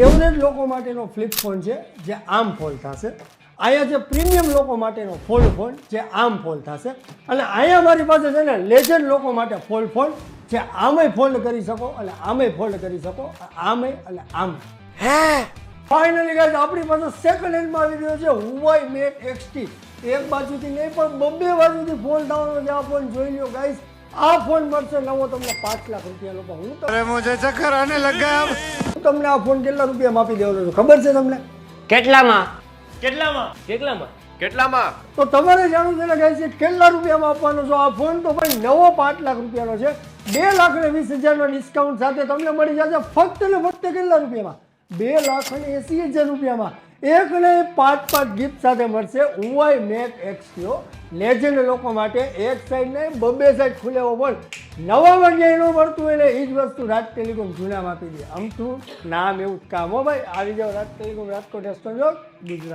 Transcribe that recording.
Average લોકો માટેનો flip phone છે જે આમ ફોલ્ડ થશે. અહીંયા છે પ્રીમિયમ લોકો માટેનો ફોલ્ડ ફોન જે આમ ફોલ્ડ થશે. અને અહીંયા મારી પાસે છે ને લેજન્ડ લોકો માટે ફોલ્ડ ફોન જે આમેય ફોલ્ડ કરી શકો અને આમેય ફોલ્ડ કરી શકો, આમેય અને આમ. ફાઇનલી ગાઈઝ આપણી પાસે સેકન્ડ હેન્ડમાં આવી ગયો છે હુવાઈ મેટ XT. એક બાજુથી નહીં પણ બબ્બે બાજુથી ફોન થવાનો છે. આ ફોન જોઈ લ્યો ગાઈઝ. આ ફોન મળશે નવો તમને 5 લાખ રૂપિયાનો. હું તમને આ ફોન કેટલા રૂપિયામાં આપી દેવાનો છું ખબર છે તમને? કેટલામાં? તો તમારે જાણવું છે ને ગાઈઝ કેટલા રૂપિયામાં આપવાનો છો આ ફોન? તો ભાઈ નવો 5 લાખ રૂપિયાનો છે. 2,20,000 ડિસ્કાઉન્ટ સાથે તમને મળી જશે ફક્ત ને ફક્ત કેટલા રૂપિયામાં? 2,80,000 રૂપિયામાં. એક ને 5 ગિફ્ટ સાથે મળશે હુવાઈ મેટ XT. લેજન્ડ લોકો માટે એક સાઈડ ને બબ્બે સાઈડ ખુલેવો પણ નવામાં ક્યાંય ન મળતું હોય ને એ જ વસ્તુ રાજ ટેલિકોમ જૂનામાં આપી દે. આમ તું નામ એવું જ કામ હો ભાઈ. આવી જાઓ રાજ ટેલિકોમ રાજકોટ એક્સચેન્જ ગુજરાત.